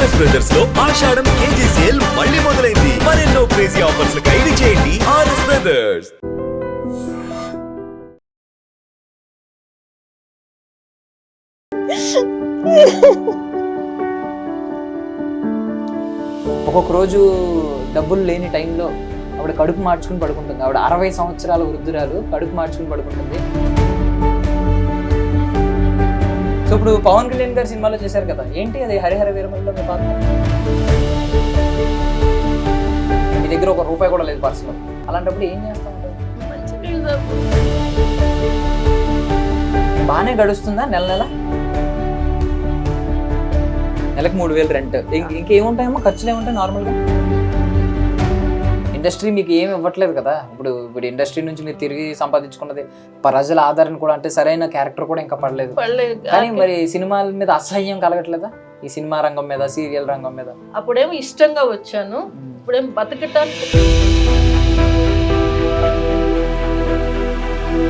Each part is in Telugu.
ఆర్ఎస్ బ్రదర్స్ లో ఆషాఢం కేజీ సేల్ మళ్ళీ మొదలైంది. మరెన్నో క్రేజీ ఆఫర్స్ ఖైదీ చేయండి ఆర్ఎస్ బ్రదర్స్. ఒక్కొక్క రోజు డబ్బులు లేని టైంలో ఆవిడ కడుపు మార్చుకుని పడుకుంటుంది. ఆవిడ 60 సంవత్సరాల వృద్ధురాలు కడుపు మార్చుకుని పడుకుంటుంది. సో ఇప్పుడు పవన్ కళ్యాణ్ గారు సినిమాలో చేశారు కదా, ఏంటి అది హరిహర వీరమల్లిలో మీ పాత్ర? మీ దగ్గర ఒక రూపాయి కూడా లేదు పర్సులో, అలాంటప్పుడు ఏం చేస్తా ఉంటారు? బాగానే గడుస్తుందా నెల నెలకు 3000 రెంట్, ఇంకేముంటాయేమో ఖర్చులు ఏముంటాయి నార్మల్గా? ఇండస్ట్రీ మీకు ఏమి ఇవ్వట్లేదు కదా. ఇప్పుడు ఇండస్ట్రీ నుంచి మీరు తిరిగి సంపాదించుకున్నది ప్రజల ఆదరణ కూడా, అంటే సరైన క్యారెక్టర్ కూడా ఇంకా పడలేదు. కానీ మరి సినిమాల మీద అసహ్యం కలగట్లేదా? ఈ సినిమా రంగం మీద, సీరియల్ రంగం మీద? అప్పుడేమో ఇష్టంగా వచ్చాను, ఇప్పుడేమో బతకటానికి.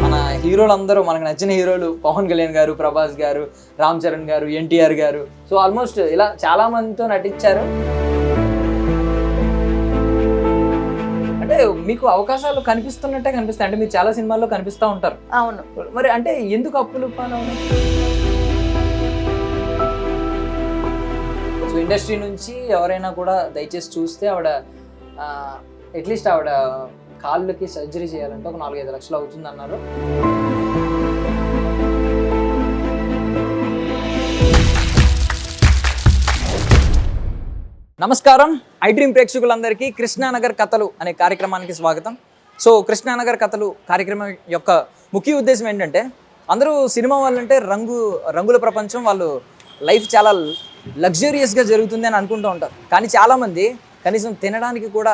మన హీరోలు అందరూ, మనకు నచ్చిన హీరోలు పవన్ కళ్యాణ్ గారు, ప్రభాస్ గారు, రామ్ చరణ్ గారు, ఎన్టీఆర్ గారు, సో ఆల్మోస్ట్ ఇలా చాలా మందితో నటించారు. అంటే మీకు అవకాశాలు కనిపిస్తున్నట్టే కనిపిస్తాయి, అంటే మీరు చాలా సినిమాల్లో కనిపిస్తూ ఉంటారు. అవును, మరి అంటే ఎందుకు అప్పులు పాలవును? సో ఇండస్ట్రీ నుంచి ఎవరైనా కూడా దయచేసి చూస్తే ఆవిడ అట్లీస్ట్ ఆవిడ కాళ్ళకి సర్జరీ చేయాలంటే ఒక 4-5 లక్షలు అవుతుంది అన్నారు. నమస్కారం, ఐ డ్రీమ్ ప్రేక్షకులందరికీ కృష్ణానగర్ కథలు అనే కార్యక్రమానికి స్వాగతం. సో కృష్ణానగర్ కథలు కార్యక్రమం యొక్క ముఖ్య ఉద్దేశం ఏంటంటే, అందరూ సినిమా వాళ్ళంటే రంగుల ప్రపంచం, వాళ్ళు లైఫ్ చాలా లగ్జరియస్గా జరుగుతుంది అని అనుకుంటూ ఉంటారు. కానీ చాలామంది కనీసం తినడానికి కూడా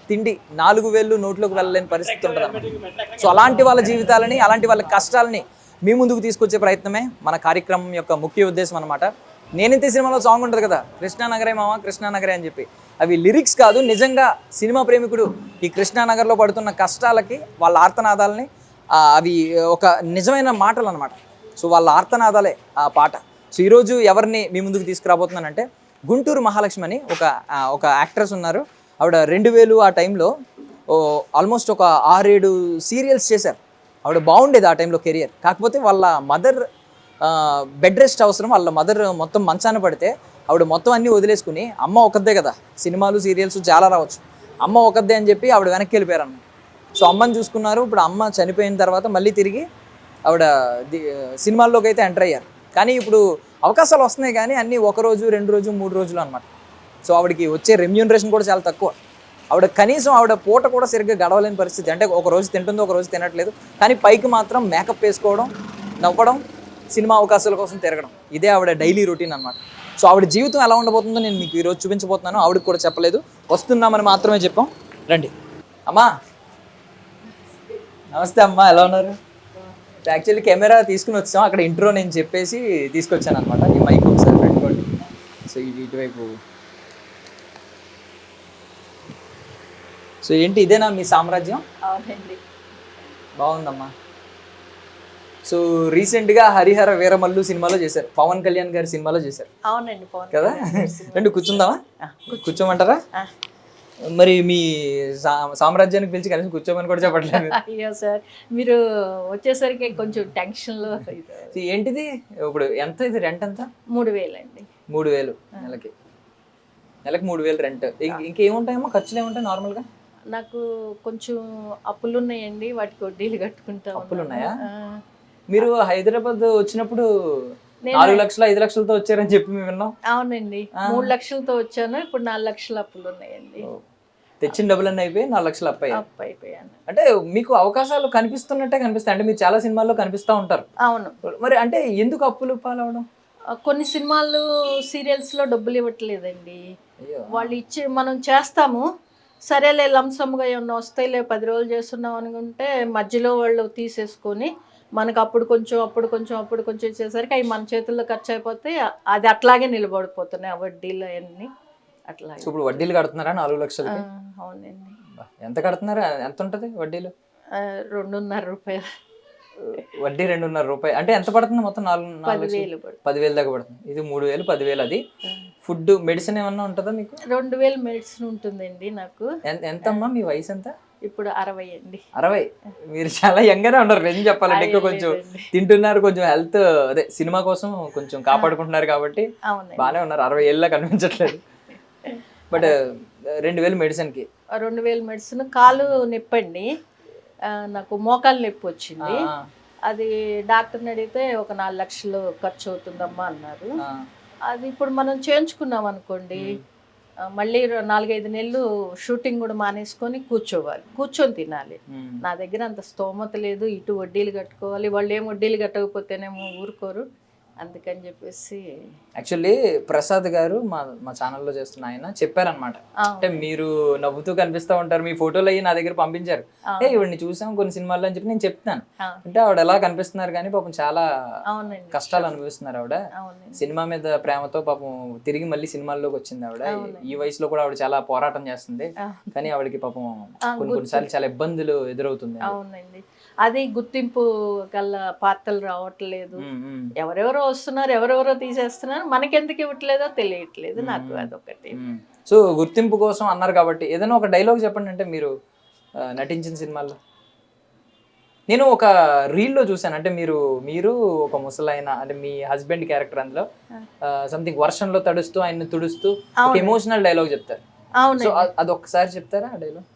తిండి 4000 నోట్లోకి వెళ్ళలేని పరిస్థితి ఉంటుంది. సో అలాంటి వాళ్ళ జీవితాలని, అలాంటి వాళ్ళ కష్టాలని మీ ముందుకు తీసుకొచ్చే ప్రయత్నమే మన కార్యక్రమం యొక్క ముఖ్య ఉద్దేశం అనమాట. నేనైతే సినిమాలో సాంగ్ ఉంటుంది కదా, కృష్ణానగరే మామ కృష్ణానగరే అని చెప్పి, అవి లిరిక్స్ కాదు, నిజంగా సినిమా ప్రేమికుడు ఈ కృష్ణానగర్లో పడుతున్న కష్టాలకి, వాళ్ళ ఆర్తనాదాలని, అవి ఒక నిజమైన మాటలు అనమాట. సో వాళ్ళ ఆర్తనాదాలే ఆ పాట. సో ఈరోజు ఎవరిని మీ ముందుకు తీసుకురాబోతున్నానంటే, గుంటూరు మహాలక్ష్మి అని ఒక యాక్ట్రెస్ ఉన్నారు. ఆవిడ 2000 ఆ టైంలో ఆల్మోస్ట్ ఒక 6-7 సీరియల్స్ చేశారు. ఆవిడ బాగుండేది ఆ టైంలో కెరియర్. కాకపోతే వాళ్ళ మదర్ బెడ్ రెస్ట్ అవసరం, వాళ్ళ మదర్ మొత్తం మంచాన పడితే ఆవిడ మొత్తం అన్నీ వదిలేసుకుని, అమ్మ ఒకద్దే కదా, సినిమాలు సీరియల్స్ చాలా రావచ్చు, అమ్మ ఒకద్దే అని చెప్పి ఆవిడ వెనక్కి వెళ్ళిపోయారు అన్నమాట. సో అమ్మని చూసుకున్నారు. ఇప్పుడు అమ్మ చనిపోయిన తర్వాత మళ్ళీ తిరిగి ఆవిడ సినిమాల్లోకి అయితే ఎంటర్ అయ్యారు. కానీ ఇప్పుడు అవకాశాలు వస్తున్నాయి, కానీ అన్నీ 1 రోజు 2 రోజు 3 రోజులు అనమాట. సో ఆవిడకి వచ్చే రెమ్యూనరేషన్ కూడా చాలా తక్కువ. ఆవిడ కనీసం ఆవిడ పూట కూడా సరిగ్గా గడవలేని పరిస్థితి. అంటే ఒక రోజు తింటుందో, ఒక రోజు తినట్లేదు. కానీ పైకి మాత్రం మేకప్ వేసుకోవడం, నవ్వడం, సినిమా అవకాశాల కోసం తిరగడం, ఇదే ఆవిడ డైలీ రొటీన్ అనమాట. సో ఆవిడ జీవితం ఎలా ఉండబోతుందో నేను మీకు ఈరోజు చూపించబోతున్నాను. ఆవిడకి కూడా చెప్పలేదు, వస్తున్నామని మాత్రమే చెప్పాం. రండి అమ్మా. నమస్తే అమ్మా, ఎలా ఉన్నారు? యాక్చువల్లీ కెమెరా తీసుకుని వచ్చాం, అక్కడ ఇంట్రో నేను చెప్పేసి తీసుకొచ్చాను అనమాట. ఈ మైక్ ఒకసారి పెట్టుకోండి. సో ఇటువైపు. సో ఏంటి, ఇదేనా మీ సామ్రాజ్యం? అవునండి. బాగుందమ్మా. సో రీసెంట్గా హరిహర వీరమల్లు సినిమాలో చేశారు, పవన్ కళ్యాణ్ గారి సినిమాలో చేశారు. అవునండి, కదా. రండి కూర్చుందామా? కూర్చోమంటారా? మరి మీ సామ్రాజ్యానికి పిలిచి కనీసం కూర్చోమని కూడా చెప్పట్లేదు. అయ్యో సార్, మీరు వచ్చేసరికి కొంచెం టెన్షన్లో. ఏంటిది ఇప్పుడు ఎంత ఇది రెంట్? ఎంత? 3000 అండి. 3000 నెలకి 3000 రెంట్. ఇంకేముంటాయేమో ఖర్చులు ఏముంటాయి నార్మల్గా? నాకు కొంచెం అప్పులు ఉన్నాయండి, వాటికి వడ్డీలు కట్టుకుంటా. అప్పులు ఉన్నాయా? మీరు హైదరాబాద్ వచ్చినప్పుడు 4 లక్షలు 5 లక్షలతో వచ్చారని చెప్పి మేము విన్నాం. అవునండి, 3 లక్షలతో వచ్చాను, ఇప్పుడు 4 లక్షల అప్పులు ఉన్నాయండి. తెచ్చిన డబ్బులన్నీ అయిపోయి 4 లక్షలు అప్పు అయిపోయాను. అంటే మీకు అవకాశాలు కనిపిస్తున్నట్టే కనిపిస్తాయి, అంటే మీరు చాలా సినిమాల్లో కనిపిస్తూ ఉంటారు. అవును. మరి అంటే ఎందుకు అప్పులు పాలవడం? కొన్ని సినిమాలు సీరియల్స్లో డబ్బులు ఇవ్వట్లేదండి. వాళ్ళు మనం చేస్తాము, సరేలే లంసమ్గా ఏమన్నా వస్తాయిలే 10 రోజులు చేస్తున్నాం అనుకుంటే మధ్యలో వాళ్ళు తీసేసుకొని మనకు అప్పుడు కొంచెం ఇచ్చేసరికి అవి మన చేతుల్లో ఖర్చు అయిపోతే అది అట్లాగే నిలబడిపోతున్నాయి ఆ వడ్డీలు అవన్నీ. అట్లా ఇప్పుడు వడ్డీలు కడుతున్నారా 4 లక్షలు? అవునండి. ఎంత కడుతున్నారా? ఎంత ఉంటుంది వడ్డీలు? 2.5 రూపాయలు. వడ్డీ 2.5 రూపాయలు అంటే ఎంత పడుతుంది మొత్తం? 4 10,000 పడుతుంది. 10,000 దాకా పడుతుంది. ఇది 3,000, 10,000 అది. ఫుడ్ మెడిసిన్ ఏమన్నా ఉంటుందా మీకు? 2,000 మెడిసిన్ ఉంటుందండి నాకు. ఎంతమ్మా మీ వయసు ఎంత? ఇప్పుడు 60 అండి. 60. మీరు చాలా యంగానే ఉన్నారు నిజం చెప్పాలంటే. ఇంకా కొంచెం తింటున్నారు, కొంచెం హెల్త్ అదే సినిమా కోసం కొంచెం కాపాడుకుంటున్నారు కాబట్టి అవునండి. బాగానే ఉన్నారు. 60 ఏళ్ళ కనిపించట్లేదు. బట్ 2,000 మెడిసిన్కి. 2,000 మెడిసిన్. కాలు నొప్పండి, నాకు మోకాలు నొప్పి వచ్చింది. అది డాక్టర్ని అడిగితే ఒక 4 లక్షలు ఖర్చు అవుతుందమ్మా అన్నారు. అది ఇప్పుడు మనం చేయించుకున్నాం అనుకోండి, మళ్ళీ 4-5 నెలలు షూటింగ్ కూడా మానేసుకొని కూర్చొని తినాలి. నా దగ్గర అంత స్తోమత లేదు, ఇటు వడ్డీలు కట్టుకోవాలి. వాళ్ళు ఏం వడ్డీలు కట్టకపోతేనేమో ఊరుకోరు. అందుకని చెప్పేసి యాక్చువల్లీ ప్రసాద్ గారు మా ఛానల్లో చేస్తున్న ఆయన చెప్పారనమాట. అంటే మీరు నవ్వుతూ కనిపిస్తూ ఉంటారు, మీ ఫోటోలు అయ్యి నా దగ్గర పంపించారు. ఇవన్నీ చూసాం కొన్ని సినిమాల్లో అని చెప్పి నేను చెప్తాను. అంటే ఆవిడ ఎలా కనిపిస్తున్నారు కానీ పాపం చాలా కష్టాలు అనుభవిస్తున్నారు ఆవిడ. సినిమా మీద ప్రేమతో పాపం తిరిగి మళ్ళీ సినిమాల్లోకి వచ్చింది ఆవిడ. ఈ వయసులో కూడా ఆవిడ చాలా పోరాటం చేస్తుంది, కానీ ఆవిడకి పాపం కొన్నిసార్లు చాలా ఇబ్బందులు ఎదురవుతుంది. అవునండి, అది గుర్తింపు గల పాత్రలు రావట్లేదు. ఎవరెవరో వస్తున్నారు, ఎవరెవరో తీసేస్తున్నారు, మనకెందుకు ఇవ్వట్లేదో తెలియట్లేదు నాకు. అదొకటి. సో గుర్తింపు కోసం అన్నారు కాబట్టి ఏదైనా ఒక డైలాగ్ చెప్పండి. అంటే మీరు నటించిన సినిమాల్లో నేను ఒక రీల్లో చూసాను. అంటే మీరు ఒక ముసలైన అంటే మీ హస్బెండ్ క్యారెక్టర్ అందులో సంథింగ్ వర్షంలో తడుస్తూ ఆయన్ని తుడుస్తూ ఒక ఎమోషనల్ డైలాగ్ చెప్తారు. సో అది ఒక్కసారి చెప్తారా ఆ డైలాగ్?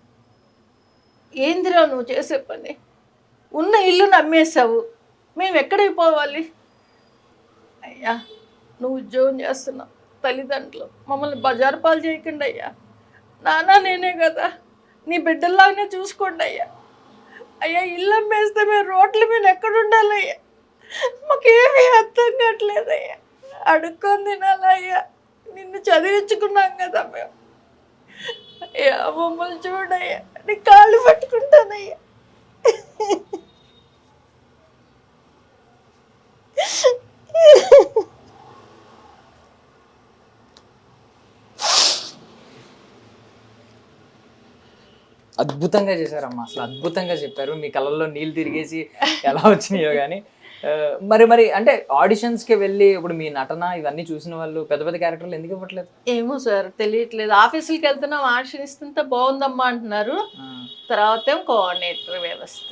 ఏందిరా నువ్వు చేసే పని, ఉన్న ఇల్లు నమ్మేశావు, మేము ఎక్కడికి పోవాలి? అయ్యా నువ్వు ఉద్యోగం చేస్తున్నావు, తల్లిదండ్రులు మమ్మల్ని బజారు పాలు చేయకండి అయ్యా. నాన్న నేనే కదా, నీ బిడ్డల్లాగానే చూసుకోండి అయ్యా. అయ్యా ఇల్లు అమ్మేస్తే మేము రోడ్ల మీద ఎక్కడ ఉండాలయ్యా? మాకేమీ అర్థం కావట్లేదయ్యా, అడుక్కొని తినాలయ్యా, నిన్ను చదివించుకున్నాం కదా మేము. అయ్యా మమ్మల్ని చూడయ్యా, నీ కాళ్ళు పట్టుకుంటానయ్యా. అద్భుతంగా చేశారమ్మా, అసలు అద్భుతంగా చెప్పారు. మీ కళ్ళల్లో నీళ్ళు తిరిగేసి ఎలా వచ్చినాయో కానీ. మరి అంటే ఆడిషన్స్కి వెళ్ళి ఇప్పుడు మీ నటన ఇవన్నీ చూసిన వాళ్ళు పెద్ద పెద్ద క్యారెక్టర్లు ఎందుకు ఇవ్వట్లేదు? ఏమో సార్ తెలియట్లేదు. ఆఫీసులకి వెళ్తున్నాం, ఆడిషన్ ఇస్తుంటే బాగుందమ్మా అంటున్నారు. తర్వాత ఏం కోఆర్డినేటర్ వ్యవస్థ,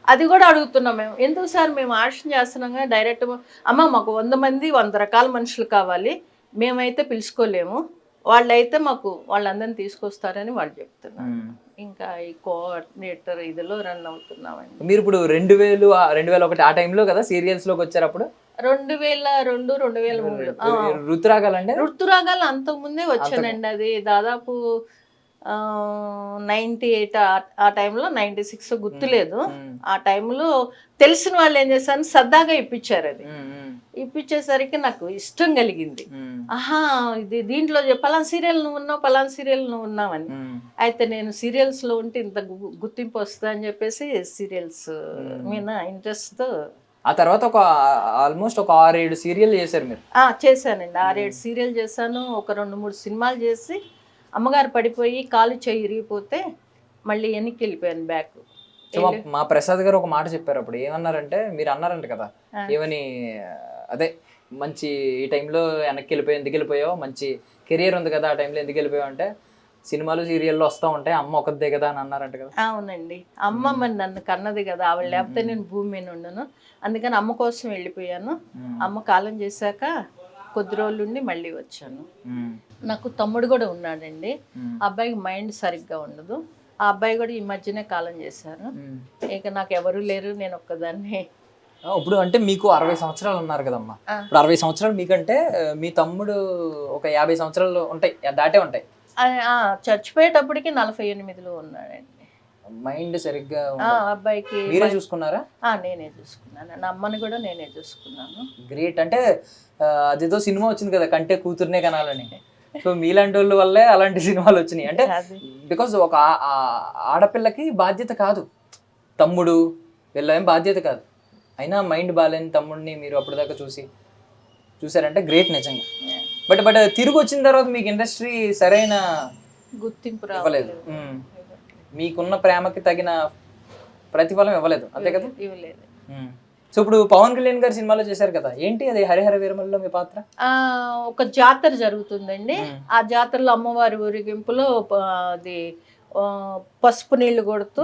అది కూడా అడుగుతున్నాం మేము. ఎందుకు సార్ మేము ఆడిషన్ చేస్తున్నాం కానీ డైరెక్ట్ అమ్మ మాకు 100 మంది 100 రకాల మనుషులు కావాలి, మేమైతే పిలుచుకోలేము, వాళ్ళైతే మాకు వాళ్ళందరినీ తీసుకొస్తారని వాళ్ళు చెప్తున్నారు. ఇంకా ఈ కోఆర్డినేటర్ ఇదిలో రన్ అవుతున్నామండి. మీరు ఇప్పుడు 2001 ఆ టైంలో కదా సీరియల్స్లోకి వచ్చారు? అప్పుడు 2002, 2003 ఋతురాగాలండి. ఋతురాగాలు అంతకుముందే వచ్చానండి. అది దాదాపు 98 ఆ టైంలో, 96 గుర్తులేదు. ఆ టైంలో తెలిసిన వాళ్ళు ఏం చేశారు, సరదాగా ఇప్పించారు. అది ఇప్పించేసరికి నాకు ఇష్టం కలిగింది. ఆహా ఇది దీంట్లో పలానా సీరియల్ నువ్వు ఉన్నావు, పలానా సీరియల్ నువ్వు ఉన్నావని. అయితే నేను సీరియల్స్లో ఉంటే ఇంత గుర్తింపు వస్తుందా అని చెప్పేసి సీరియల్స్ మీద ఇంట్రెస్ట్తో ఆ తర్వాత ఆల్మోస్ట్ ఒక 6-7 సీరియల్ చేశారు మీరు? చేశానండి, 6-7 సీరియల్ చేశాను. ఒక 2-3 సినిమాలు చేసి అమ్మగారు పడిపోయి కాలు చెయ్యి ఇరిగిపోతే మళ్ళీ వెనక్కి వెళ్ళిపోయాను బ్యాక్. మా ప్రసాద్ గారు ఒక మాట చెప్పారు అప్పుడు. ఏమన్నారంటే మీరు అన్నారంట కదా ఏమని, అదే మంచి ఈ టైంలో వెనక్కి వెళ్ళిపోయావు, ఎందుకు వెళ్ళిపోయావు, మంచి కెరియర్ ఉంది కదా ఆ టైంలో ఎందుకు వెళ్ళిపోయావు అంటే, సినిమాలు సీరియల్లో వస్తూ ఉంటాయి, అమ్మ ఒకదే కదా అని అన్నారంట కదా. అవునండి, అమ్మ మరి నన్ను కన్నది కదా, ఆవిడ లేకపోతే నేను భూమి మీద ఉండను. అందుకని అమ్మ కోసం వెళ్ళిపోయాను. అమ్మ కాలం చేశాక కొద్ది రోజులు ఉండి మళ్ళీ వచ్చాను. నాకు తమ్ముడు కూడా ఉన్నాడండి, అబ్బాయికి మైండ్ సరిగ్గా ఉండదు. ఆ అబ్బాయి కూడా ఈ మధ్యనే కాలం చేశారు. ఇక నాకు ఎవరు లేరు, నేను ఒక్కదాన్ని. ఇప్పుడు అంటే మీకు 60 సంవత్సరాలు ఉన్నారు కదమ్మా. ఇప్పుడు 60 సంవత్సరాలు మీకంటే మీ తమ్ముడు ఒక 50 సంవత్సరాలు ఉంటాయి, దాటే ఉంటాయి. చచ్చిపోయేటప్పటికి 48లో ఉన్నాడండి. మైండ్ సరిగ్గా అబ్బాయికి. మీరే చూసుకున్నారా? నేనే చూసుకున్నాను, నా అమ్మని కూడా నేనే చూసుకున్నాను. గ్రేట్. అంటే అదేదో సినిమా వచ్చింది కదా, కంటే కూతుర్నే కనాలని. సో మీలాంటి వాళ్ళ వల్లే అలాంటి సినిమాలు వచ్చినాయి. అంటే బికాజ్ ఒక ఆడపిల్లకి బాధ్యత కాదు తమ్ముడు, వీళ్ళేం బాధ్యత కాదు, అయినా మైండ్ బాగాలేని తమ్ముడిని మీరు అప్పటిదాకా చూసారంటే గ్రేట్ నిజంగా. బట్ తిరిగి వచ్చిన తర్వాత మీకు ఇండస్ట్రీ సరైన గుర్తింపు ఇవ్వలేదు. మీకున్న ప్రేమకి తగిన ప్రతిఫలం ఇవ్వలేదు, అంతే కదా? ఇవ్వలేదు. సో ఇప్పుడు పవన్ కళ్యాణ్ గారి సినిమాలో చేశారు కదా, ఏంటి అది హరిహర వీరమల్లో మీ పాత్ర? ఒక జాతర జరుగుతుందండి. ఆ జాతరలో అమ్మవారి ఊరేగింపులో అది పసుపు నీళ్లు కొడుతూ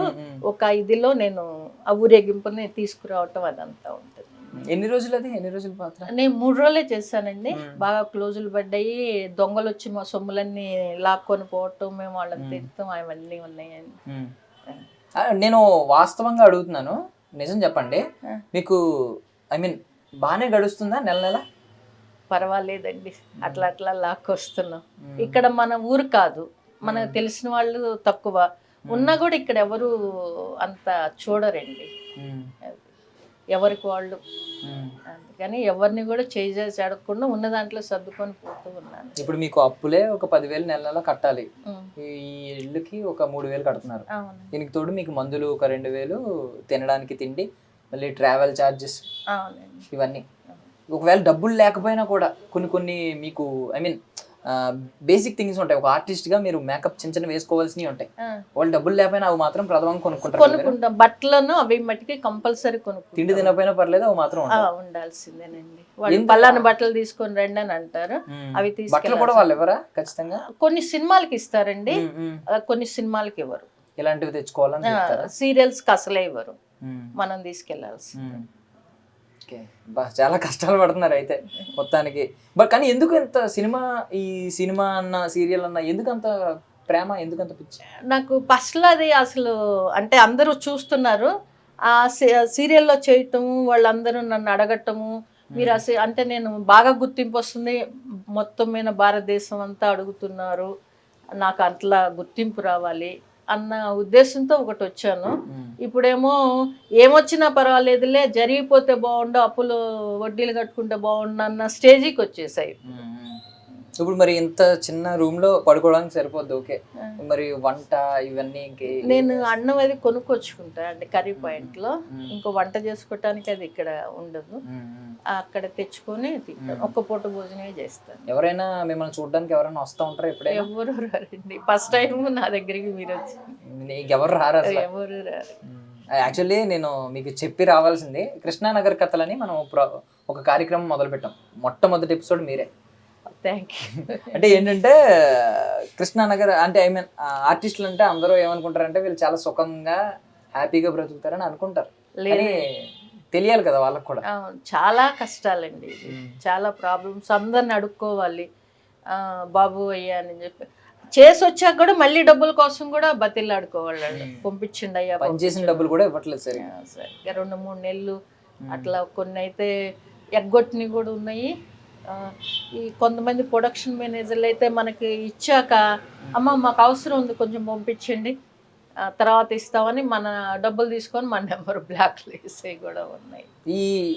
ఒక ఇదిలో నేను ఆ ఊరేగింపుని తీసుకురావటం అదంతా ఉంటుంది. ఎన్ని రోజుల పాత్ర? నేను 3 రోజులే చేశానండి. బాగా క్లోజులు పడ్డాయి. దొంగలు వచ్చి మా సొమ్ములన్నీ లాక్కొని పోవటం, మేము వాళ్ళని తిడతాం, అవన్నీ ఉన్నాయండి. నేను వాస్తవంగా అడుగుతున్నాను, నిజం చెప్పండి, మీకు ఐ మీన్ బాగానే గడుస్తుందా నెల? పర్వాలేదండి, అట్లా అట్లా లాక్కొస్తున్నాం. ఇక్కడ మన ఊరు కాదు, మనకు తెలిసిన వాళ్ళు తక్కువ ఉన్నా కూడా ఇక్కడ ఎవరు అంత చూడరండి, ఎవరికి వాళ్ళు. అందుకని ఎవరిని కూడా చేసి అడగకుండా ఉన్న దాంట్లో సర్దుకొని పోతూ ఉన్నాను. ఇప్పుడు మీకు అప్పులే ఒక 10,000 నెల కట్టాలి, ఈ ఇళ్ళకి ఒక 3,000 కడుతున్నారు. దీనికి తోడు మీకు మందులు ఒక 2,000, తినడానికి తిండి, మళ్ళీ ట్రావెల్ ఛార్జెస్, ఇవన్నీ. ఒకవేళ డబ్బులు లేకపోయినా కూడా కొన్ని మీకు ఐ మీన్ బేసిక్ థింగ్స్ ఉంటాయి. ఒక ఆర్టిస్ట్ గా మీరు మేకప్ చిన్న వేసుకోవాల్సినవి ఉంటాయి. వాళ్ళు డబ్బులు లేకపోయినా అవి మాత్రం ప్రథమంగా కొనుక్కుంటాం. బట్టలను అవి మట్టికి కంపల్సరీ కొనుక్కుంటాం. తిండి తినకపోయినా పర్లేదు, అవి మాత్రం ఉండాల్సిందేనండి. వాళ్ళు పలానా బట్టలు తీసుకొని రండి అని అంటారు, అవి బట్టలు కూడా వాళ్ళు ఎవరా ఖచ్చితంగా? కొన్ని సినిమాలకి ఇస్తారండి, కొన్ని సినిమాలకి ఇవ్వరు. ఇలాంటివి తెచ్చుకోవాలని సీరియల్స్ కి అసలే ఇవ్వరు, మనం తీసుకెళ్లాల్సి. చాలా కష్టాలు పడుతున్నారు అయితే మొత్తానికి. బట్ కానీ ఎందుకు ఇంత ఈ సినిమా అన్న సీరియల్ అన్న ఎందుకు అంత ప్రేమ, ఎందుకు అంత పిచ్చి? నాకు ఫస్ట్లో అది అసలు అంటే అందరూ చూస్తున్నారు, ఆ సీరియల్లో చేయటము, వాళ్ళందరూ నన్ను అడగటము, మీరు అసలు అంటే నేను బాగా గుర్తింపు వస్తుంది, మొత్తం మీద భారతదేశం అంతా అడుగుతున్నారు, నాకు అట్లా గుర్తింపు రావాలి అన్న ఉద్దేశంతో ఒకటి వచ్చాను. ఇప్పుడేమో ఏమొచ్చినా పర్వాలేదులే, జరిగిపోతే బాగుండు, అప్పులు వడ్డీలు కట్టుకుంటే బాగుండు అన్న స్టేజీకి వచ్చేసాయి. ఇప్పుడు మరి ఇంత చిన్న రూమ్ లో పడుకోవడానికి సరిపోద్ది, ఓకే, మరి వంట ఇవన్నీ? నేను అన్నం అది కొనుక్కొచ్చుకుంటా అండి కర్రీ పాయింట్ లో, ఇంకో వంట చేసుకోవటానికి అది ఇక్కడ ఉండదు, అక్కడ తెచ్చుకొని ఒక్క పూట భోజనమే చేస్తాను. ఎవరైనా మిమ్మల్ని చూడడానికి ఎవరైనా వస్తూ ఉంటారా? ఇప్పుడే ఎవరు రారండి, ఫస్ట్ టైం నా దగ్గరికి మీరు వచ్చి. ఎవరు రారు, ఎవరు రారు. యాక్చువల్లీ నేను మీకు చెప్పి రావాల్సింది, కృష్ణానగర్ కథలని మనం ఒక కార్యక్రమం మొదలు పెట్టాం. మొట్టమొదటి ఎపిసోడ్ మీరే. Thank you. అంటే ఏంటంటే కృష్ణానగర్ అంటే ఐ మీన్ ఆర్టిస్టులు అంటే అందరూ ఏమనుకుంటారంటే వీళ్ళు చాలా సుఖంగా హ్యాపీగా బ్రతుకుతారని అనుకుంటారు, తెలియాలి కదా వాళ్ళకి కూడా. చాలా కష్టాలండి, చాలా ప్రాబ్లమ్స్, అందరిని అడుక్కోవాలి, బాబు అయ్యా అని చెప్పి చేసి వచ్చాక కూడా మళ్ళీ డబ్బుల కోసం కూడా బతిల్లాడుకోవాలి. పంపించండి అయ్యా, పనిచేసిన డబ్బులు కూడా ఇవ్వట్లేదు సరే. 2-3 నెలలు అట్లా, కొన్ని అయితే ఎగ్గొట్టినవి కూడా ఉన్నాయి. ఈ కొంతమంది ప్రొడక్షన్ మేనేజర్లు అయితే మనకి ఇచ్చాక, అమ్మ మాకు అవసరం ఉంది కొంచెం పంపించండి, తర్వాత ఇస్తామని మన డబ్బులు తీసుకొని మన నెంబర్ బ్లాక్లు వేసేవి కూడా ఉన్నాయి.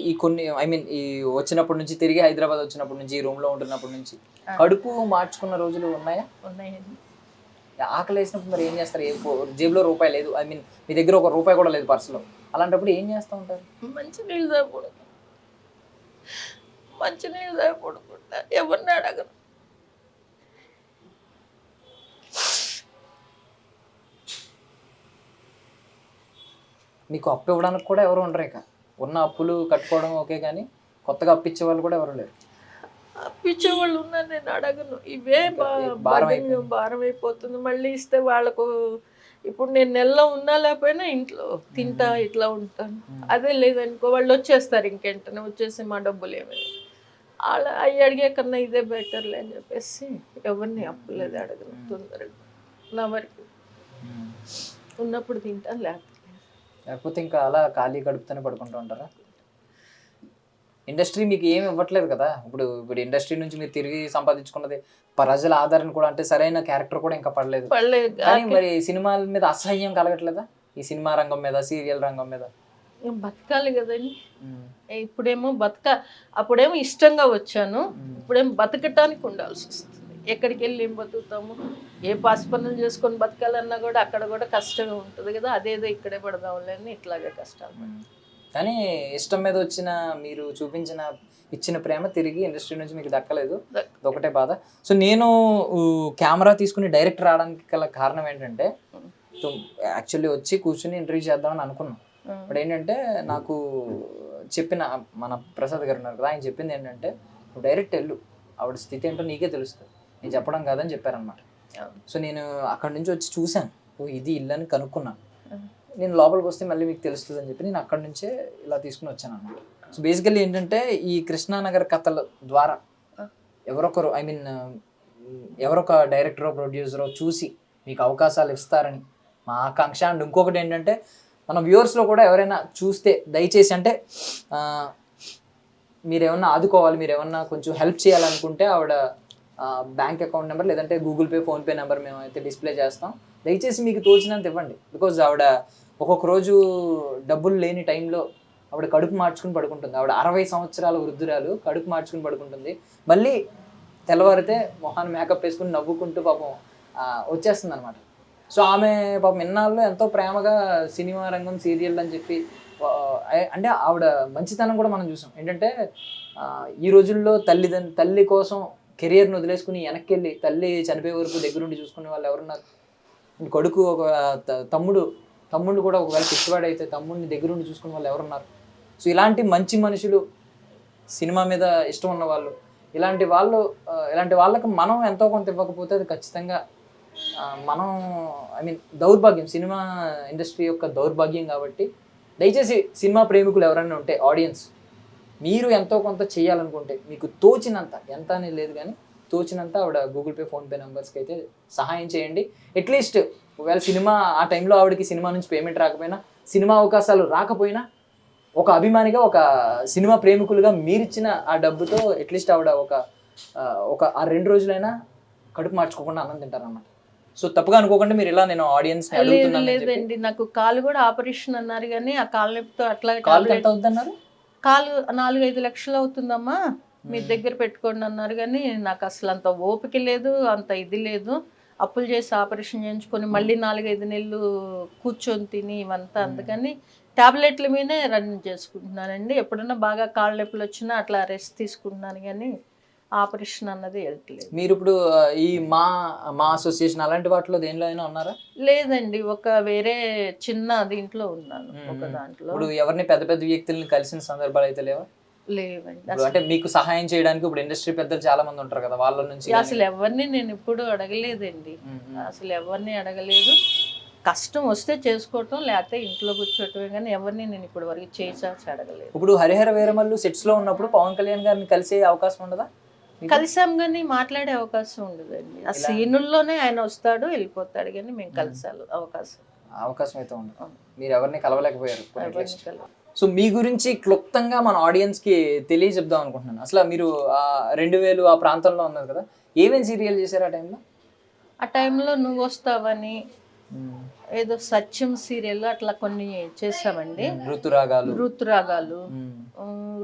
ఈ కొన్ని ఐ మీన్ ఈ వచ్చినప్పటి నుంచి, తిరిగి హైదరాబాద్ వచ్చినప్పటి నుంచి, ఈ రూమ్ లో ఉంటున్నప్పటి నుంచి కడుపు మార్చుకున్న రోజులు ఉన్నాయా? ఉన్నాయండి. ఆకలి వేసినప్పుడు మరి ఏం చేస్తారు? జేబులో రూపాయి లేదు, ఐ మీన్ మీ దగ్గర ఒక రూపాయి కూడా లేదు పర్సులో, అలాంటప్పుడు ఏం చేస్తూ ఉంటారు? మంచినీళ్ళు తాగకూడకుండా ఎవరిని అడగరు. మీకు అప్పు ఇవ్వడానికి కూడా ఎవరు ఉండరు, ఇక ఉన్న అప్పులు కట్టుకోవడం ఓకే, కానీ కొత్తగా అప్పిచ్చే వాళ్ళు కూడా ఎవరు లేరు. అప్పిచ్చే వాళ్ళు ఉన్నారు, నేను అడగను. ఇవే భారం అయిపోతుంది, మళ్ళీ ఇస్తే వాళ్ళకు. ఇప్పుడు నేను నెలలో ఉన్నా లేకపోయినా ఇంట్లో తింటా ఇట్లా ఉంటాను. అదే లేదనుకో వాళ్ళు వచ్చేస్తారు, ఇంకెంటనే వచ్చేసి మా డబ్బులు ఏమైనా అలా అవి అడిగే కన్నా ఇదే బెటర్లే అని చెప్పేసి ఎవరిని అప్పులేదు అడగను. తొందరగా నా వరకు ఉన్నప్పుడు తింటాను, లేకపోతే ఇంకా అలా ఖాళీ గడుపుతూనే పడుకుంటూ ఉంటారా? ఇండస్ట్రీ మీకు ఏమి ఇవ్వట్లేదు కదా. ఇప్పుడు ఇండస్ట్రీ నుంచి మీరు తిరిగి సంపాదించుకున్నది ప్రజల ఆధారణ కూడా, అంటే సరైన క్యారెక్టర్ కూడా ఇంకా పడలేదు. కానీ మరి సినిమాల మీద అసహ్యం కలగట్లేదా? ఈ సినిమా రంగం మీద, సీరియల్ రంగం మీద బతకాలి కదండి. ఇప్పుడేమో అప్పుడేమో ఇష్టంగా వచ్చాను, ఇప్పుడేమో బతకటానికి ఉండాల్సి వస్తుంది. ఎక్కడికి వెళ్ళి ఏం బతుకుతాము, ఏ పాసి పనులు చేసుకొని బతకాలన్నా కూడా అక్కడ కూడా కష్టంగా ఉంటుంది కదా. అదేదో ఇక్కడే పడదాంలే అని ఇట్లాగే కష్టాలు. కానీ ఇష్టం మీద వచ్చిన మీరు ఇచ్చిన ప్రేమ తిరిగి ఇండస్ట్రీ నుంచి మీకు దక్కలేదు, ఒకటే బాధ. సో నేను కెమెరా తీసుకుని డైరెక్ట్ రావడానికి గల కారణం ఏంటంటే, సో యాక్చువల్లీ వచ్చి కూర్చుని ఇంటర్వ్యూ చేద్దామని అనుకున్నాం. బట్ ఏంటంటే నాకు చెప్పిన మన ప్రసాద్ గారు ఉన్నారు కదా, ఆయన చెప్పింది ఏంటంటే నువ్వు డైరెక్ట్ వెళ్ళు, ఆవిడ స్థితి ఏంటో నీకే తెలుస్తుంది, నేను చెప్పడం కాదని చెప్పారనమాట. సో నేను అక్కడి నుంచి వచ్చి చూశాను, ఓ ఇది ఇల్లు అని కనుక్కున్నాను. నేను లోపలికి వస్తే మళ్ళీ మీకు తెలుస్తుంది అని చెప్పి నేను అక్కడి నుంచే ఇలా తీసుకుని వచ్చాను అన్నమాట. సో బేసికల్లీ ఏంటంటే ఈ కృష్ణానగర్ కథల ద్వారా ఎవరొకరు ఎవరొక డైరెక్టరో ప్రొడ్యూసరో చూసి మీకు అవకాశాలు ఇస్తారని మా ఆకాంక్ష. అండ్ ఇంకొకటి ఏంటంటే మన వ్యూవర్స్లో కూడా ఎవరైనా చూస్తే దయచేసి అంటే మీరేమన్నా ఆదుకోవాలి, మీరేమన్నా కొంచెం హెల్ప్ చేయాలనుకుంటే ఆవిడ బ్యాంక్ అకౌంట్ నెంబర్ లేదంటే గూగుల్ పే, ఫోన్పే నెంబర్ మేము అయితే డిస్ప్లే చేస్తాం. దయచేసి మీకు తోచినంత ఇవ్వండి. బికాజ్ ఆవిడ ఒక్కొక్క రోజు డబ్బులు లేని టైంలో ఆవిడ కడుపు మార్చుకుని పడుకుంటుంది. ఆవిడ 60 సంవత్సరాల వృద్ధురాలు కడుపు మార్చుకుని పడుకుంటుంది. మళ్ళీ తెల్లవారితే మొహాన్ని మేకప్ వేసుకుని నవ్వుకుంటూ పాపం వచ్చేస్తుంది అనమాట. సో ఆమె పాపం ఇన్నాళ్ళు ఎంతో ప్రేమగా సినిమా రంగం, సీరియల్ అని చెప్పి అంటే ఆవిడ మంచితనం కూడా మనం చూసాం. ఏంటంటే ఈ రోజుల్లో తల్లి కోసం కెరియర్ని వదిలేసుకుని వెనక్కి వెళ్ళి తల్లి చనిపోయే వరకు దగ్గరుండి చూసుకునే వాళ్ళు ఎవరున్నారు? కొడుకు ఒక తమ్ముడు కూడా ఒకవేళ పిచ్చివాడైతే తమ్ముడిని దగ్గరుండి చూసుకునే వాళ్ళు ఎవరున్నారు? సో ఇలాంటి మంచి మనుషులు, సినిమా మీద ఇష్టం ఉన్న వాళ్ళు, ఇలాంటి వాళ్ళకి మనం ఎంతో కొంత ఇవ్వకపోతే అది ఖచ్చితంగా మనం దౌర్భాగ్యం, సినిమా ఇండస్ట్రీ యొక్క దౌర్భాగ్యం. కాబట్టి దయచేసి సినిమా ప్రేమికులు ఎవరైనా ఉంటే ఆడియన్స్, మీరు ఎంతో కొంత చేయాలనుకుంటే మీకు తోచినంత, ఎంత అనేది లేదు కానీ తోచినంత ఆవిడ గూగుల్ పే, ఫోన్పే నెంబర్స్కి అయితే సహాయం చేయండి. అట్లీస్ట్ ఒకవేళ సినిమా ఆ టైంలో ఆవిడకి సినిమా నుంచి పేమెంట్ రాకపోయినా, సినిమా అవకాశాలు రాకపోయినా, ఒక అభిమానిగా, ఒక సినిమా ప్రేమికులుగా మీరిచ్చిన ఆ డబ్బుతో అట్లీస్ట్ ఆవిడ ఒక 2 రోజులైనా కడుపు మార్చుకోకుండా అన్నం తింటారన్నమాట. సో తప్పుగా అనుకోకుండా మీరు ఇలా నేను ఆడియన్స్ లేదండి, నాకు కాలు కూడా ఆపరేషన్ అన్నారు కానీ ఆ కాలు నొప్పితో అట్లా కాలు ఎంత అవుద్దన్నారు? కాలు 4-5 లక్షలు అవుతుందమ్మా, మీ దగ్గర పెట్టుకోండి అన్నారు కానీ నాకు అసలు అంత ఓపిక లేదు, అంత ఇది లేదు. అప్పులు చేసి ఆపరేషన్ చేయించుకొని మళ్ళీ 4-5 నెలలు కూర్చొని తిని ఇవంతా, అందుకని ట్యాబ్లెట్ల మీదే రన్ చేసుకుంటున్నానండి. ఎప్పుడన్నా బాగా కాళ్ళ నొప్పులు వచ్చినా అట్లా రెస్ట్ తీసుకుంటున్నాను కానీ ఆపరేషన్ అన్నది వెళ్ళట్లేదు. మీరు ఇప్పుడు ఈ మా అసోసియేషన్ అలాంటి వాటిలో దేనిలో అయినా ఉన్నారా? లేదండి, ఒక వేరే చిన్న దీంట్లో ఉన్నాను, ఒక దాంట్లో. ఇప్పుడు ఎవరిని పెద్ద పెద్ద వ్యక్తుల్ని కలిసిన సందర్భాలు అయితే లేవా? లేవండి. అంటే మీకు సహాయం చేయడానికి ఇప్పుడు ఇండస్ట్రీ పెద్దలు చాలా మంది ఉంటారు కదా, వాళ్ళ నుంచి అసలు ఎవరిని నేను ఇప్పుడు అడగలేదండి, అసలు ఎవరిని అడగలేదు. కష్టం వస్తే చేసుకోవటం, లేకపోతే ఇంట్లో కూర్చోటమే, కానీ ఎవరిని నేను ఇప్పుడు వరకు చేసి అడగలేదు. ఇప్పుడు హరిహర వీరమల్లు సెట్స్ లో ఉన్నప్పుడు పవన్ కళ్యాణ్ గారిని కలిసే అవకాశం ఉండదా? కలిసాం కానీ మాట్లాడే అవకాశం ఉండదండి. ఆ సీనుల్లోనే ఆయన వస్తాడు వెళ్ళిపోతాడు కానీ మేము కలిసాలి అవకాశం అయితే ఉండదు. మీరు ఎవరిని కలవలేకపోయారు. సో మీ గురించి క్లుప్తంగా మన ఆడియన్స్ కి తెలియజెప్దాం అనుకుంటున్నాను. అసలు మీరు 2000 ఆ ప్రాంతంలో ఉన్నారు కదా, ఏమేమి సీరియల్ చేశారు ఆ టైంలో? ఆ టైంలో నువ్వు వస్తావని, ఏదో సత్యం సీరియల్ అట్లా కొన్ని చేసామండి.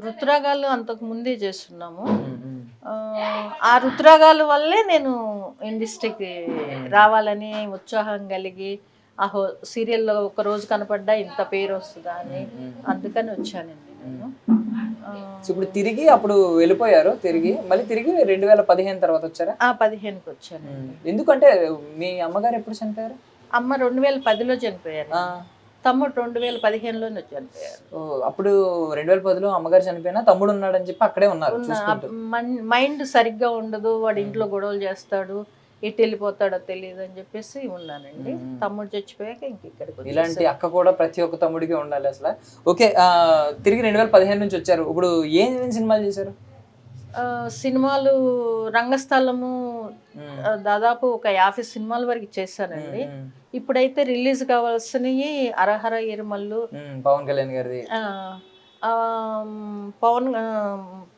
ఋతురాగాలు అంతకు ముందే చేస్తున్నాము. ఆ ఋతురాగాల వల్లే నేను ఇండస్ట్రీకి రావాలని ఉత్సాహం కలిగి సీరియల్లో ఒక రోజు కనపడ్డా ఇంత పేరు వస్తుందా అని, అందుకని వచ్చానండి నేను. ఇప్పుడు తిరిగి అప్పుడు వెళ్ళిపోయారు, మళ్ళీ తిరిగి 2015 తర్వాత వచ్చారా? 15కి వచ్చాను. ఎందుకంటే మీ అమ్మగారు ఎప్పుడు చనిపోయారు? అమ్మ 2010లో చనిపోయారు, తమ్ముడు 2015లోనే చనిపోయారు. అప్పుడు 2010లో అమ్మగారు చనిపోయినా తమ్ముడు ఉన్నాడని చెప్పి అక్కడే ఉన్నారు. మైండ్ సరిగ్గా ఉండదు, వాడు ఇంట్లో గొడవలు చేస్తాడు, ఎటు వెళ్ళిపోతాడో తెలియదు అని చెప్పేసి ఉన్నానండి. తమ్ముడు చచ్చిపోయాక ఇంకెక్కడికి. ఇలాంటి అక్క కూడా ప్రతి ఒక్క తమ్ముడికి ఉండాలి అసలు. ఓకే, తిరిగి 2015 నుంచి వచ్చారు. ఇప్పుడు ఏమేమి సినిమాలు చేశారు? సినిమాలు రంగస్థలము దాదాపు ఒక 50 సినిమాల వరకు చేశానండి. ఇప్పుడైతే రిలీజ్ కావాల్సినవి హరిహర వీరమల్లు, పవన్ కళ్యాణ్ గారిది,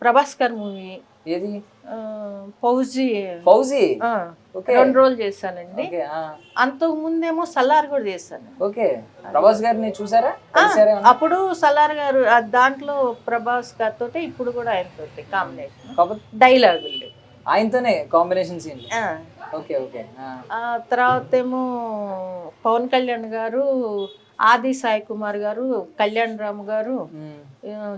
ప్రభాస్ గారి మూవీ ఏది, ఫౌజీ 2 రోజులు చేశానండి. అంతకు ముందేమో సలార్ కూడా చేశాను. ఓకే, ప్రభాస్ గారిని చూసారా? అప్పుడు సలార్ గారు దాంట్లో ప్రభాస్ గారితో, ఇప్పుడు కూడా ఆయనతో కాంబినేషన్ డైలాగులు, ఆయనతోనే కాంబినేషన్ సీన్. Okay okay. తర్వాత ఏమో పవన్ కళ్యాణ్ గారు, ఆది సాయి కుమార్ గారు, కళ్యాణ్ రామ్ గారు,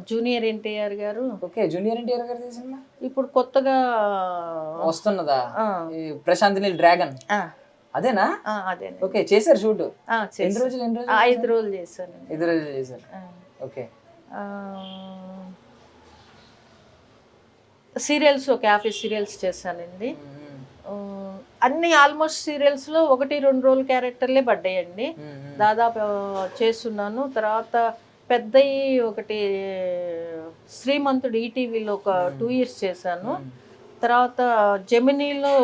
జూనియర్ ఎన్టీఆర్ గారు. ఓకే, జూనియర్ ఎన్టీఆర్ గారు సినిమా ఇప్పుడు కొత్తగా వస్తున్నదా? ప్రశాంత్ నీల్ డ్రాగన్. అదేనా? అదేనండి. ఓకే, చేశారు షూట్. చేశాను. ఎన్ని రోజులు 5 రోజులు చేశానండి. 5 రోజులు చేశారు. ఓకే. సీరియల్స్ ఒక 50 సీరియల్స్ చేశానండి. అన్ని ఆల్మోస్ట్ సీరియల్స్లో 1-2 రోజులు క్యారెక్టర్లే పడ్డాయండి. దాదాపు చేస్తున్నాను. తర్వాత పెద్దయి ఒకటి శ్రీమంతుడు ఈటీవీలో ఒక 2 years చేశాను. తర్వాత జెమినీలో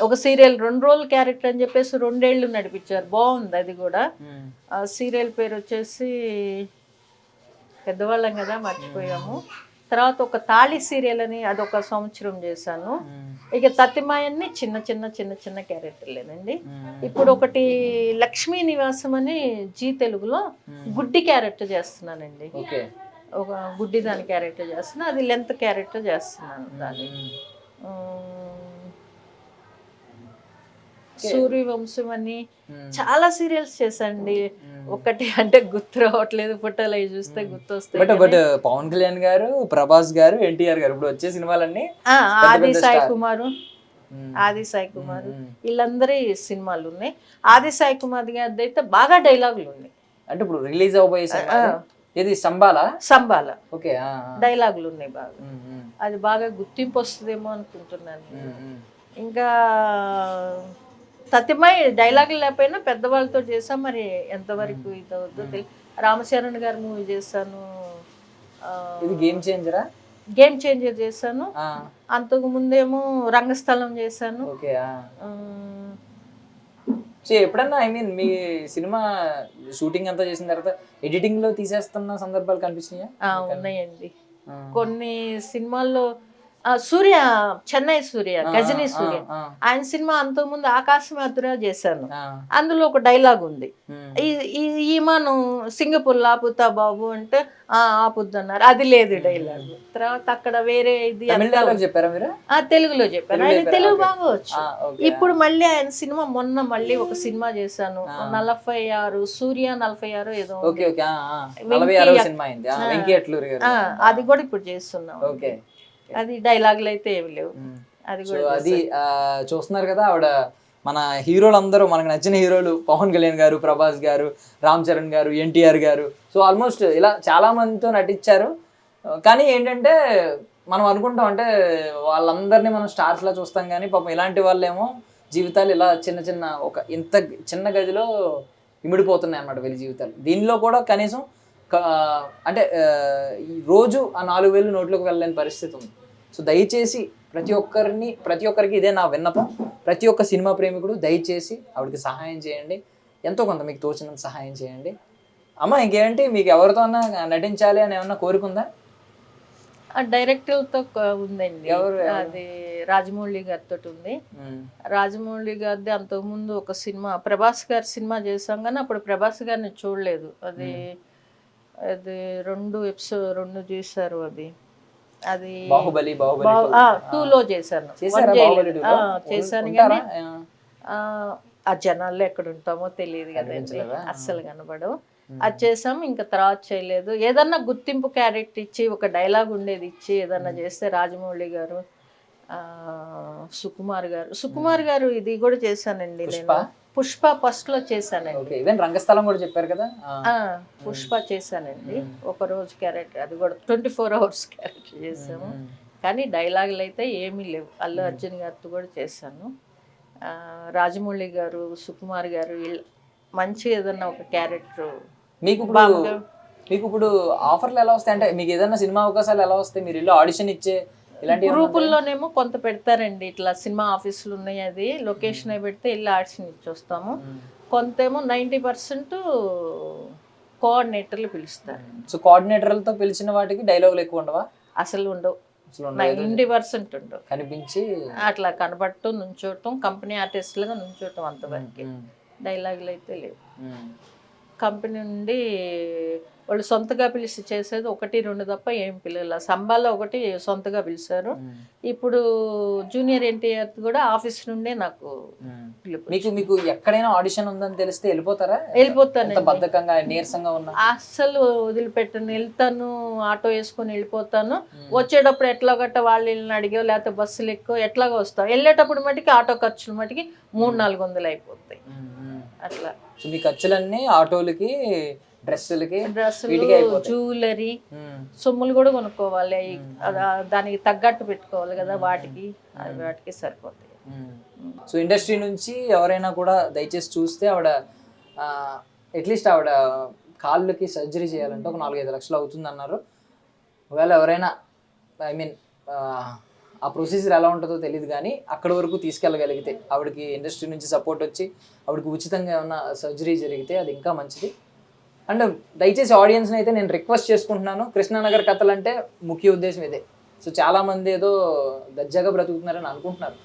ఒక సీరియల్ 2 రోజులు క్యారెక్టర్ అని చెప్పేసి 2 ఏళ్ళు నడిపించారు. బాగుంది అది కూడా. ఆ సీరియల్ పేరు వచ్చేసి పెద్దవాళ్ళం కదా మర్చిపోయాము. తర్వాత ఒక తాళి సీరియల్ అని అదొక సంవత్సరం చేశాను. ఇక తత్తిమాయన్ని చిన్న చిన్న క్యారెక్టర్లేనండి. ఇప్పుడు ఒకటి లక్ష్మీ నివాసం అని జీ తెలుగులో గుడ్డి క్యారెక్టర్ చేస్తున్నానండి. ఒక గుడ్డి దాని క్యారెక్టర్ చేస్తున్నా, అది లెంత్ క్యారెక్టర్ చేస్తున్నాను దాన్ని. సూర్యవంశం అని చాలా సీరియల్స్ చేశాండి. ఒకటి అంటే గుర్తు రావట్లేదు, ఫోటోలు అవి చూస్తే గుర్తు వస్తాయి. బట్ పవన్ కళ్యాణ్ గారు, ప్రభాస్ గారు, ఎన్టీఆర్ గారు ఇప్పుడు వచ్చే సినిమాలన్నీ ఆది సాయి కుమార్ వీళ్ళందరి సినిమాలు ఉన్నాయి. ఆది సాయి కుమార్ గారి అయితే బాగా డైలాగులు ఉన్నాయి. అంటే ఇప్పుడు రిలీజ్ అవబోయే సినిమా ఇది సంబాల. ఓకే, డైలాగులు ఉన్నాయి బాగా. అది బాగా గుర్తింపు వస్తుందేమో అనుకుంటున్నాను. ఇంకా తతిమై డైలాగులు లేకపోయినా పెద్దవాళ్ళతో చేసాం. మరి ఎంతవరకు ఇది అవుద్దో తెలియదు. రామచరణ్ గారి మూవీ చేశాను. ఇది గేమ్ చేంజర్ చేశాను. అంతకు ముందేమో రంగస్థలం చేశాను. ఓకే. సో ఎప్పుడన్నా మీ సినిమా షూటింగ్ అంతా చేసిన తర్వాత ఎడిటింగ్ లో తీసేస్తున్న సందర్భాలు కనిపించినాయా? ఉన్నాయండి. కొన్ని సినిమాల్లో చెన్నై సూర్య, గజనీ సూర్య, ఆయన సినిమా అంతకుముందు ఆకాశం అతురా చేశాను. అందులో ఒక డైలాగ్ ఉంది, ఈమాను సింగపూర్ ఆపుతా బాబు అంటే ఆపుద్దు అన్నారు. అది లేదు డైలాగ్. తర్వాత అక్కడ వేరే ఇది చెప్పారా మీరు? తెలుగులో చెప్పాను. ఆయన తెలుగు బాగా వచ్చు. ఇప్పుడు మళ్ళీ ఆయన సినిమా మొన్న మళ్ళీ ఒక సినిమా చేశాను, 46 సూర్య 46 ఏదో, అది కూడా ఇప్పుడు చేస్తున్నాం. అది డైలాగులు అయితే ఏమి లేవు. అది చూస్తున్నారు కదా ఆవిడ. మన హీరోలు అందరూ మనకు నచ్చిన హీరోలు పవన్ కళ్యాణ్ గారు, ప్రభాస్ గారు, రామ్ చరణ్ గారు, ఎన్టీఆర్ గారు, సో ఆల్మోస్ట్ ఇలా చాలా మందితో నటించారు. కానీ ఏంటంటే మనం అనుకుంటాం అంటే వాళ్ళందరినీ మనం స్టార్స్ లా చూస్తాం, కానీ పాపం ఇలాంటి వాళ్ళేమో జీవితాలు ఇలా ఒక ఇంత చిన్న గదిలో ఇమిడిపోతున్నాయి అన్నమాట వీళ్ళ జీవితాలు. దీనిలో కూడా కనీసం అంటే రోజు ఆ 4,000 నోట్లోకి వెళ్ళలేని పరిస్థితి ఉంది. సో దయచేసి ప్రతి ఒక్కరికి ఇదే నా విన్నపం. ప్రతి ఒక్క సినిమా ప్రేమికుడు దయచేసి ఆవిడకి సహాయం చేయండి, ఎంతో కొంత మీకు తోచినంత సహాయం చేయండి. అమ్మ ఇంకేంటి, మీకు ఎవరితో నటించాలి అని ఏమన్నా కోరుకుందా? డైరెక్టర్తో ఉందండి. అది రాజమౌళి గారితో ఉంది. రాజమౌళి గారిది అంతకుముందు ఒక సినిమా ప్రభాస్ గారి సినిమా చేసాం, కానీ అప్పుడు ప్రభాస్ గారిని చూడలేదు. అది 2 ఎపిసోడ్ చూసారు. అది బాహుబలి 2లో చేశాను. చేశాను కానీ ఆ జనాల్లో ఎక్కడ ఉంటామో తెలియదు కదండి, అస్సలు కనబడవు. అది చేసాము, ఇంకా తర్వాత చేయలేదు. ఏదన్నా గుర్తింపు క్యారెక్టర్ ఇచ్చి ఒక డైలాగ్ ఉండేది ఇచ్చి ఏదన్నా చేస్తే రాజమౌళి గారు, సుకుమార్ గారు ఇది కూడా చేశానండి. నేను పుష్ప ఫస్ట్ లో చేశానండి. రంగస్థలం కూడా చెప్పారు కదా. పుష్ప చేశానండి, ఒక రోజు క్యారెక్టర్. అది కూడా 24 hours క్యారెక్టర్ చేసాము. కానీ డైలాగులు అయితే ఏమీ లేవు. అల్లు అర్జున్ గారితో కూడా చేశాను. రాజమౌళి గారు, సుకుమార్ గారు మంచి ఏదన్నా ఒక క్యారెక్టర్. మీకు ఇప్పుడు ఆఫర్లు ఎలా వస్తాయి అంటే మీకు ఏదైనా సినిమా అవకాశాలు ఎలా వస్తాయి? మీరు ఇల్లు ఆడిషన్ ఇచ్చే ఇలాంటి గ్రూపుల్లోనేమో కొంత పెడతారండి, ఇట్లా సినిమా ఆఫీసులు ఉన్నాయి, అది లొకేషన్ అయి పెడితే ఇల్లు ఆడిషన్ ఇచ్చొస్తాము. కొంతేమో 90% కోఆర్డినేటర్లు పిలుస్తారు. సో కోఆర్డినేటర్లతో పిలిచిన వాటికి డైలాగులు ఎక్కువ ఉండవా? అసలు ఉండవు. 90% ఉండవు. కనిపించి అట్లా కనబడటం, నుంచోటం, కంపెనీ ఆర్టిస్టులుగా నుంచోటం, అంతవరకు. డైలాగులు అయితే లేవు. కంపెనీ నుండి వాళ్ళు సొంతగా పిలిచి చేసేది 1-2 తప్ప ఏం పిల్లల సంబాలో ఒకటి సొంతగా పిలిచారు. ఇప్పుడు జూనియర్ ఎన్టీఆర్ కూడా ఆఫీస్ నుండే నాకు పిలుపు. మీకు ఎక్కడైనా ఆడిషన్ ఉందని తెలిస్తే వెళ్ళిపోతారా? వెళ్ళిపోతాను, ఎంత బద్ధకంగా నీరసంగా ఉన్నా అస్సలు వదిలిపెట్టను. వెళ్తాను, ఆటో వేసుకొని వెళ్ళిపోతాను. వచ్చేటప్పుడు ఎట్లా గట్ట వాళ్ళు వీళ్ళని అడిగో లేకపోతే బస్సులు ఎక్కువ ఎట్లాగో వస్తాం. వెళ్ళేటప్పుడు మటుకి ఆటో ఖర్చులు మటుకి 300-400 అయిపోతాయి అట్లా. సో మీ ఖర్చులన్నీ ఆటోలకి, డ్రెస్సులకి, జ్యువెలరీ, సొమ్ములు కూడా కొనుక్కోవాలి. దానికి తగ్గట్టు పెట్టుకోవాలి కదా, వాటికి సరిపోతాయి. సో ఇండస్ట్రీ నుంచి ఎవరైనా కూడా దయచేసి చూస్తే ఆవిడ అట్లీస్ట్ ఆవిడ కాళ్ళకి సర్జరీ చేయాలంటే ఒక 4-5 లక్షలు అవుతుంది అన్నారు. ఒకవేళ ఎవరైనా ఆ ప్రొసీజర్ ఎలా ఉంటుందో తెలియదు, కానీ అక్కడి వరకు తీసుకెళ్ళగలిగితే ఆవిడకి ఇండస్ట్రీ నుంచి సపోర్ట్ వచ్చి ఆవిడకి ఉచితంగా ఏమన్నా సర్జరీ జరిగితే అది ఇంకా మంచిది. అండ్ దయచేసి ఆడియన్స్ని అయితే నేను రిక్వెస్ట్ చేసుకుంటున్నాను, కృష్ణానగర్ కథలు అంటే ముఖ్య ఉద్దేశం ఇదే. సో చాలామంది ఏదో దర్జాగా బ్రతుకుతున్నారని అనుకుంటున్నారు,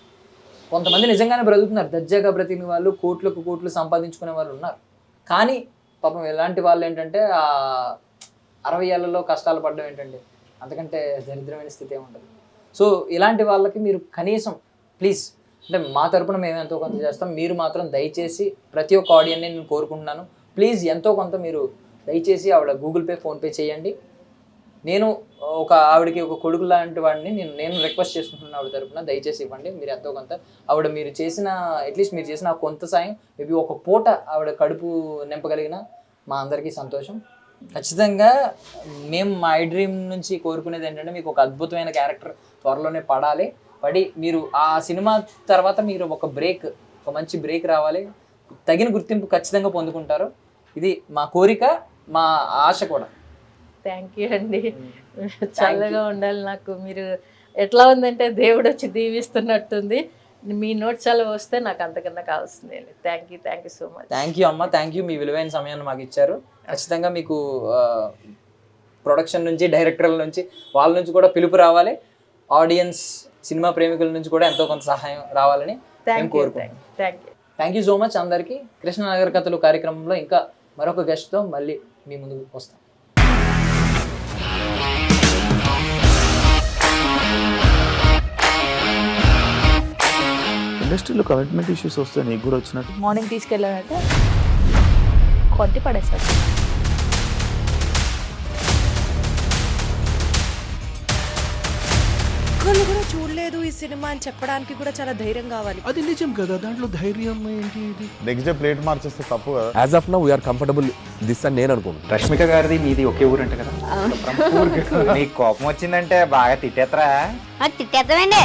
కొంతమంది నిజంగానే బ్రతుకుతున్నారు. దర్జాగా బ్రతికిన వాళ్ళు కోట్లు సంపాదించుకునే వాళ్ళు ఉన్నారు. కానీ పాపం ఇలాంటి వాళ్ళు ఏంటంటే 60 ఏళ్లలో కష్టాలు పడడం ఏంటండి, అంతకంటే దరిద్రమైన స్థితి ఏముంటుంది. సో ఇలాంటి వాళ్ళకి మీరు కనీసం ప్లీజ్, అంటే మా తరపున మేము ఎంతో కొంత చేస్తాం, మీరు మాత్రం దయచేసి ప్రతి ఒక్క ఆడియన్ని నేను కోరుకుంటున్నాను, ప్లీజ్ ఎంతో కొంత మీరు దయచేసి ఆవిడ గూగుల్ పే, ఫోన్పే చేయండి. నేను ఆవిడకి ఒక కొడుకు లాంటి వాడిని నేను రిక్వెస్ట్ చేసుకుంటున్నాను ఆవిడ తరపున, దయచేసి ఇవ్వండి మీరు ఎంతో కొంత. ఆవిడ అట్లీస్ట్ మీరు చేసిన కొంత సాయం, మేబీ ఒక పూట ఆవిడ కడుపు నింపగలిగిన మా అందరికీ సంతోషం. ఖచ్చితంగా మేము మా ఐ డ్రీమ్ నుంచి కోరుకునేది ఏంటంటే మీకు ఒక అద్భుతమైన క్యారెక్టర్ త్వరలోనే పడి మీరు ఆ సినిమా తర్వాత మీరు ఒక మంచి బ్రేక్ రావాలి, తగిన గుర్తింపు ఖచ్చితంగా పొందుకుంటారు. ఇది మా కోరిక, మా ఆశ కూడా. థ్యాంక్ యూ అండి, చల్లగా ఉండాలి. నాకు మీరు ఎట్లా ఉందంటే దేవుడు వచ్చి దీవిస్తున్నట్టుంది. మీ నోట్స్ అలా వస్తే నాకు అంతకన్నా కావాల్సిందే. Thank you so much. Thank you అమ్మ, థ్యాంక్ యూ. మీ విలువైన సమయాన్ని మాకు ఇచ్చారు. ఖచ్చితంగా మీకు ప్రొడక్షన్ నుంచి, డైరెక్టర్ల నుంచి, వాళ్ళ నుంచి కూడా పిలుపు రావాలి. ఆడియన్స్, సినిమా ప్రేమికుల నుంచి కూడా ఎంతో కొంత సహాయం రావాలని మేము కోరుకుంటున్నాం. థ్యాంక్ యూ సో మచ్ అందరికీ. కృష్ణానగర్ కథలు కార్యక్రమంలో ఇంకా మరొక గెస్ట్తో మళ్ళీ మీ ముందుకు వస్తాం. ఇండస్ట్రీలో కమిట్మెంట్ ఇష్యూస్ వస్తే నీకు కూడా వచ్చినట్టు? మార్నింగ్ తీసుకెళ్ళాలంటే కొట్టి పడేస్తారు. ఒక్కళ్ళు కూడా చూడలేదు ఈ సినిమా అని చెప్పడానికి కూడా చాలా ధైర్యం కావాలి. అది నిజం కదా, దాంట్లో ధైర్యం ఏంటి? ఇది నెక్స్ట్ డే ప్లేట్ మార్చేస్తే తప్పు కదా. As of now we are comfortable this అని నేను అనుకుంటున్నాను. రష్మిక గారిది మీది ఒకే ఊరంట కదా? నీకు కోపం వచ్చిందంటే బాగా తిట్టేత్తరా? తిట్టేద్దామండి.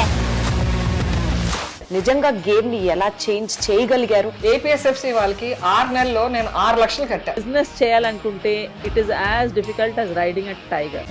నిజంగా గేమ్ ని ఎలా చేంజ్ చేయగలిగారు? ఏపీఎస్ఎఫ్సి వాళ్ళకి 6 నెలల్లో నేను 6 లక్షలు కట్టా. బిజినెస్ చేయాలనుకుంటే it is as difficult as riding a tiger.